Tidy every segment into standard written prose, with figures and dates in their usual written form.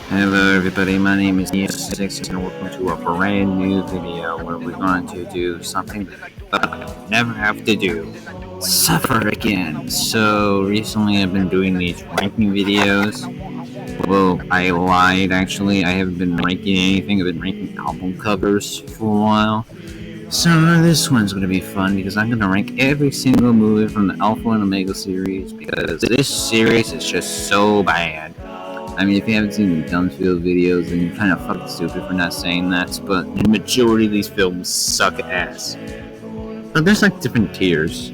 Hello everybody, my name is Neo6 and welcome to a brand new video where we're going to do something that I never have to do. Suffer again. So recently I've been doing these ranking videos. Well, I lied actually, I haven't been ranking anything, I've been ranking album covers for a while. So this one's going to be fun because I'm going to rank every single movie from the Alpha and Omega series because this series is just so bad. I mean, if you haven't seen the Dunsfield videos, then you're kind of fucking stupid for not saying that, but the majority of these films suck ass. But there's like different tiers.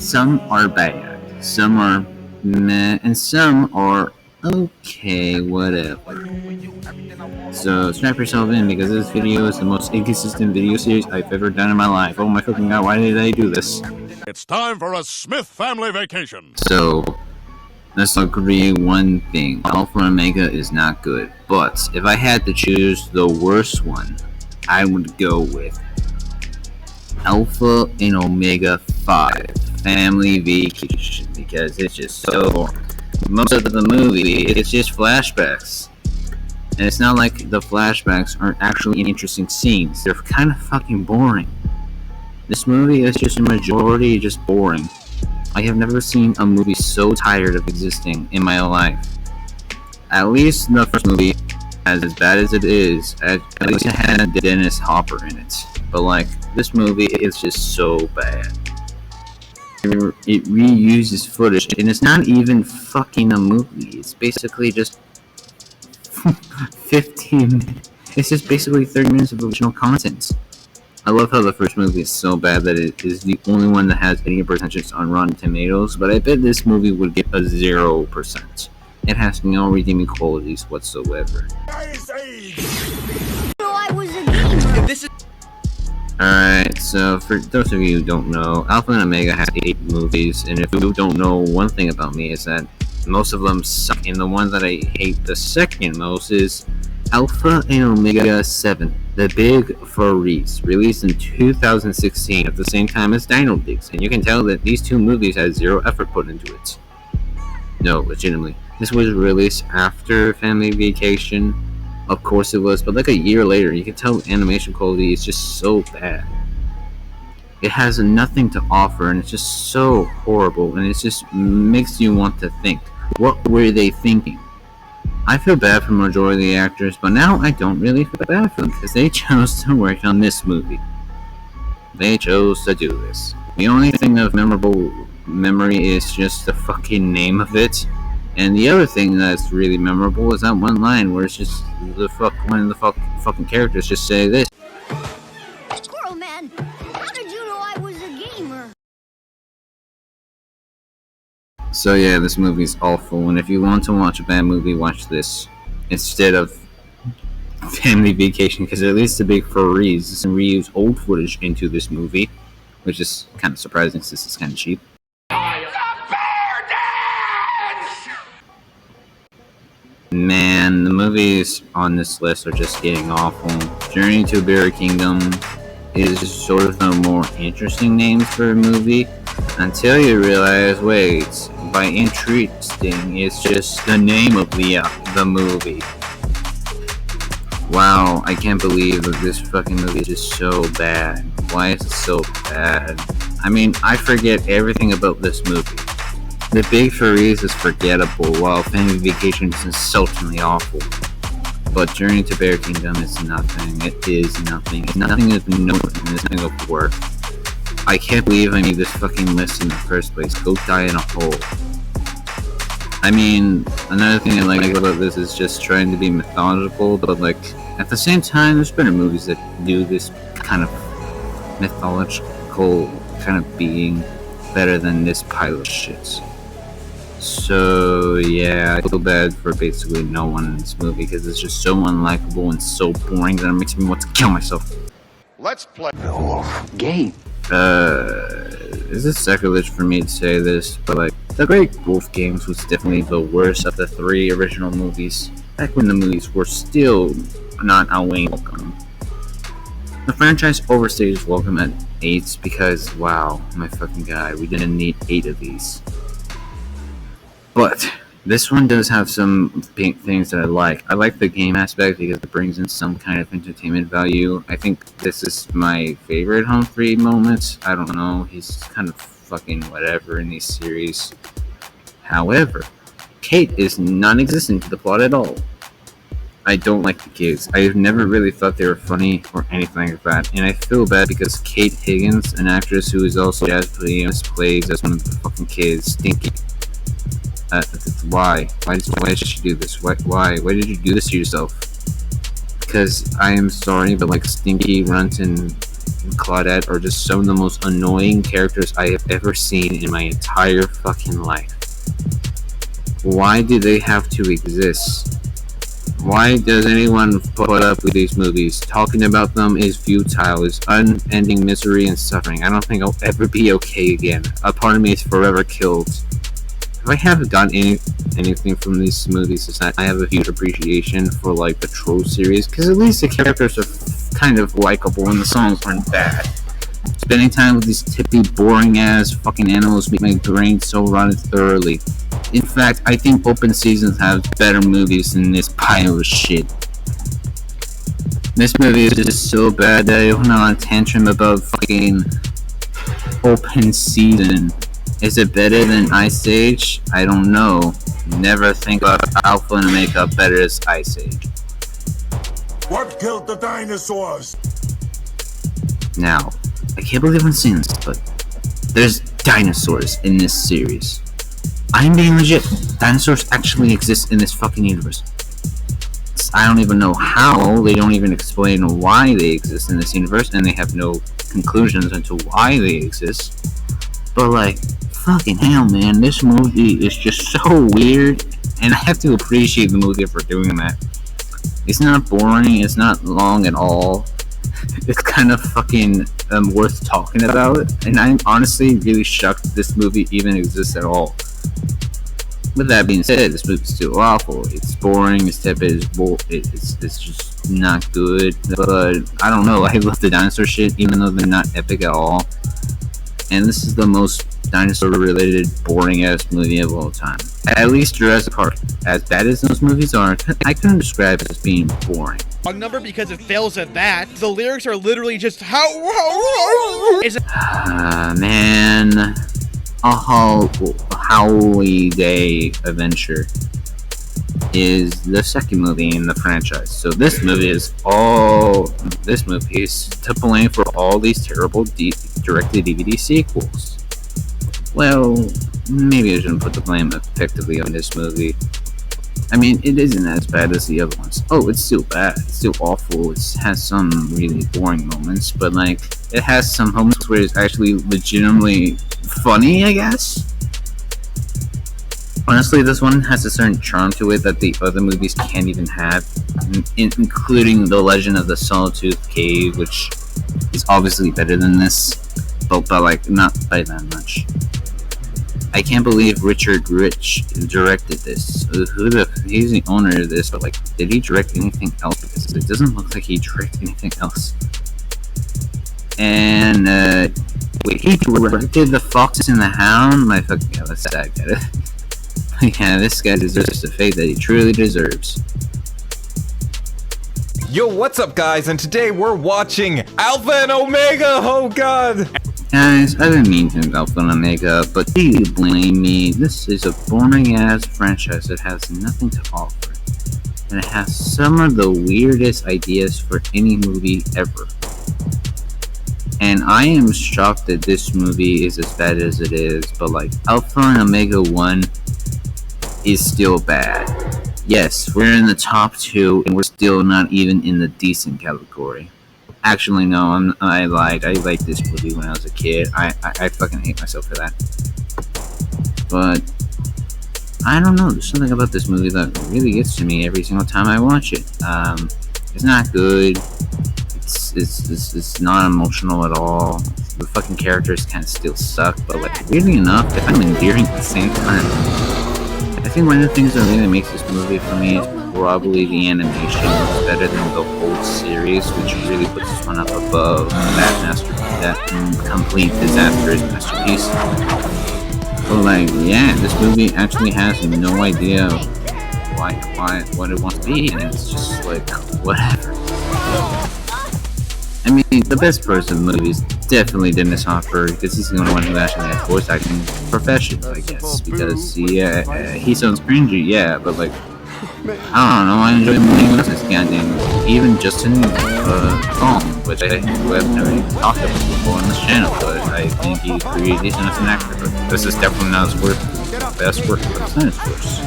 Some are bad, some are meh, and some are okay, whatever. So strap yourself in because this video is the most inconsistent video series I've ever done in my life. Oh my fucking god, why did I do this? It's time for a Smith family vacation. So, let's agree one thing. Alpha and Omega is not good. But if I had to choose the worst one, I would go with Alpha and Omega 5 Family Vacation because it's just so. Most of the movie, it's just flashbacks. And it's not like the flashbacks aren't actually interesting scenes. They're kind of fucking boring. This movie is just a majority just boring. I have never seen a movie so tired of existing in my life. At least the first movie, as bad as it is, at least it had Dennis Hopper in it. But like, this movie is just so bad. It reuses footage, and it's not even fucking a movie. It's basically just 15. It's just basically 30 minutes of original content. I love how the first movie is so bad that it is the only one that has any pretensions on Rotten Tomatoes, but I bet this movie would get a 0%. It has no redeeming qualities whatsoever. Alright, so for those of you who don't know, Alpha and Omega has 8 movies, and if you don't know one thing about me is that most of them suck, and the one that I hate the second most is Alpha and Omega 7, The Big Freeze, released in 2016 at the same time as Dino Digs, and you can tell that these two movies had zero effort put into it. No, legitimately. This was released after Family Vacation. Of course it was, but like a year later, you can tell animation quality is just so bad. It has nothing to offer, and it's just so horrible, and it just makes you want to think. What were they thinking? I feel bad for the majority of the actors, but now I don't really feel bad for them because they chose to work on this movie. They chose to do this. The only thing of memorable memory is just the fucking name of it. And the other thing that's really memorable is that one line where it's just one of the fucking characters just say this. Squirrel Man, how did you know I was a gamer? So yeah, this movie's awful, and if you want to watch a bad movie, watch this instead of Family Vacation, because at least The Big Freeze and reuse old footage into this movie, which is kind of surprising since it's kind of cheap. Man, the movies on this list are just getting awful. Journey to Bear Kingdom is just sort of the more interesting name for a movie until you realize, wait, by interesting, it's just the name of the movie. Wow, I can't believe that this fucking movie is just so bad. Why is it so bad? I mean, I forget everything about this movie. The Big Freeze is forgettable, while Family Vacation is insultingly awful. But Journey to Bear Kingdom is nothing. It is nothing. It's nothing of note and it's nothing of worth. I can't believe I made this fucking list in the first place. Go die in a hole. I mean, another thing I like about this is just trying to be methodical, but like, at the same time, there's better movies that do this kind of mythological kind of being better than this pile of shit. So yeah, I feel bad for basically no one in this movie because it's just so unlikable and so boring that it makes me want to kill myself. Let's play the whole game. Is this sacrilege for me to say this, but like, The Great Wolf Games was definitely the worst of the 3 original movies, back when the movies were still not outweighing welcome. The franchise overstayed its welcome at 8 because, wow, my fucking god, we didn't need 8 of these. But This one does have some things that I like. I like the game aspect because it brings in some kind of entertainment value. I think this is my favorite Humphrey moment. I don't know, he's kind of fucking whatever in these series. However, Kate is non-existent to the plot at all. I don't like the kids. I've never really thought they were funny or anything like that. And I feel bad because Kate Higgins, an actress who is also Jazz Williams, plays as one of the fucking kids, Stinky. Why? Why did she do this? Why did you do this to yourself? Because I am sorry, but like Stinky, Runt, and Claudette are just some of the most annoying characters I have ever seen in my entire fucking life. Why do they have to exist? Why does anyone put up with these movies? Talking about them is futile, is unending misery and suffering. I don't think I'll ever be okay again. A part of me is forever killed. If I haven't gotten anything from these movies, is that I have a huge appreciation for like the Troll series, because at least the characters are kind of likable and the songs aren't bad. Spending time with these tippy, boring ass fucking animals make my brain so rotten thoroughly. In fact, I think open seasons have better movies than this pile of shit. This movie is just so bad that I went on a tantrum about fucking open season. Is it better than Ice Age? I don't know. Never think about Alpha and Omega better as Ice Age. What killed the dinosaurs? Now, I can't believe I'm saying this, but there's dinosaurs in this series. I'm being legit. Dinosaurs actually exist in this fucking universe. I don't even know how. They don't even explain why they exist in this universe, and they have no conclusions into why they exist. But like, fucking hell, man, this movie is just so weird, and I have to appreciate the movie for doing that. It's not boring. It's not long at all. It's kind of fucking worth talking about, and I'm honestly really shocked this movie even exists at all. With that being said, this movie's still awful. It's boring, it's tepid, it's just not good. But I don't know, I love the dinosaur shit, even though they're not epic at all. And this is the most dinosaur-related, boring-ass movie of all time. At least Jurassic Park, as bad as those movies are, I couldn't describe it as being boring. Wrong number because it fails at that. The lyrics are literally just how is it? Man, a Holiday Adventure is the second movie in the franchise. So this movie is to blame for all these terrible direct-to-DVD sequels. Well, maybe I shouldn't put the blame effectively on this movie. I mean, it isn't as bad as the other ones. Oh, it's still bad. It's still awful. It has some really boring moments, but like, it has some moments where it's actually legitimately funny, I guess. Honestly, this one has a certain charm to it that the other movies can't even have, including The Legend of the Sawtooth Cave, which is obviously better than this, but like, not by that much. I can't believe Richard Rich directed this. He's the owner of this, but like, did he direct anything else? Because it doesn't look like he directed anything else. And wait, he directed The Fox and the Hound? My fucking god, that's sad, get it? Yeah, this guy deserves the fate that he truly deserves. Yo, what's up, guys? And today we're watching Alpha and Omega. Oh god. Guys, I didn't mean to Alpha and Omega, but do you blame me? This is a boring-ass franchise that has nothing to offer. And it has some of the weirdest ideas for any movie ever. And I am shocked that this movie is as bad as it is, but like, Alpha and Omega 1 is still bad. Yes, we're in the top 2, and we're still not even in the decent category. Actually, no, I lied. I liked this movie when I was a kid. I fucking hate myself for that. But I don't know. There's something about this movie that really gets to me every single time I watch it. It's not good. It's not emotional at all. The fucking characters kind of still suck, but like, weirdly enough, I'm endearing at the same time. I think one of the things that really makes this movie for me is probably the animation. It's better than the whole series, which really puts this one up above that complete disastrous masterpiece. But like, yeah, this movie actually has no idea what it wants to be, and it's just like, whatever. I mean, the best person in the movie is definitely Dennis Hopper, because he's the only one who actually has voice acting profession, I guess. Because, yeah, he sounds cringy, yeah, but like, I don't know, I enjoy moving with this goddamn, even Justin Long, which I have never talked about before on this channel, but I think he's pretty decent as an actor. But this is definitely not his best work percentage force.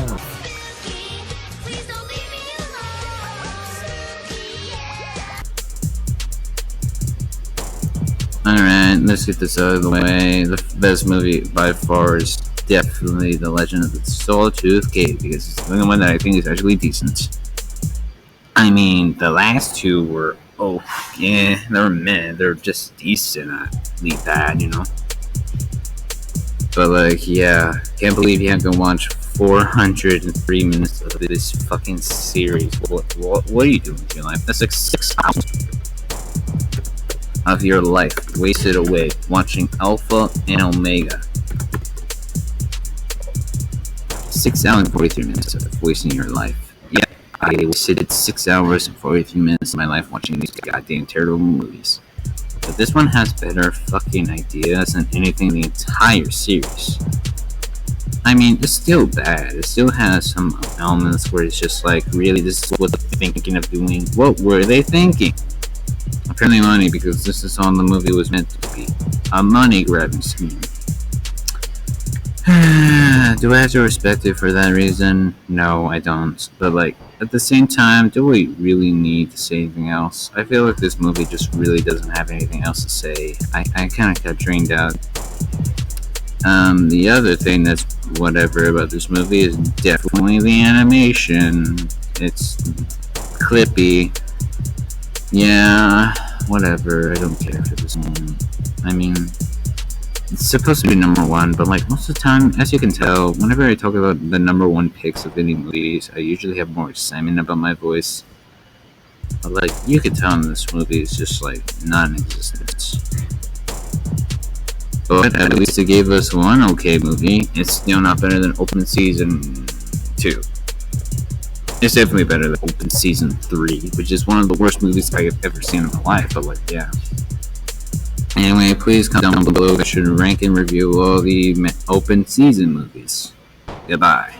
Alright, let's get this out of the way. The best movie by far is definitely The Legend of the Sawtooth Cave, because it's the only one that I think is actually decent. I mean, the last two were, oh, yeah, they were meh. They're just decent, not really bad, you know? But, like, yeah, can't believe you have to watch 403 minutes of this fucking series. What are you doing with your life? That's like 6 hours of your life wasted away watching Alpha and Omega. 6 hours and 43 minutes of wasting your life. Yeah, I wasted 6 hours and 43 minutes of my life watching these goddamn terrible movies. But this one has better fucking ideas than anything in the entire series. I mean, it's still bad. It still has some elements where it's just like, really, this is what they're thinking of doing. What were they thinking? Apparently money, because this is all the movie was meant to be. A money-grabbing scheme. Do I have to respect it for that reason? No, I don't. But, like, at the same time, do we really need to say anything else? I feel like this movie just really doesn't have anything else to say. I kind of got drained out. The other thing that's whatever about this movie is definitely the animation. It's clippy. Yeah, whatever. I don't care for this one. I mean, it's supposed to be number one, but like most of the time, as you can tell, whenever I talk about the number one picks of any movies, I usually have more excitement about my voice. But like, you can tell in this movie, it's just like non-existent. But at least it gave us one okay movie. It's still not better than Open Season 2. It's definitely better than Open Season 3, which is one of the worst movies I have ever seen in my life, but like, yeah. Anyway, please comment down below if I should rank and review all the Open Season movies. Goodbye.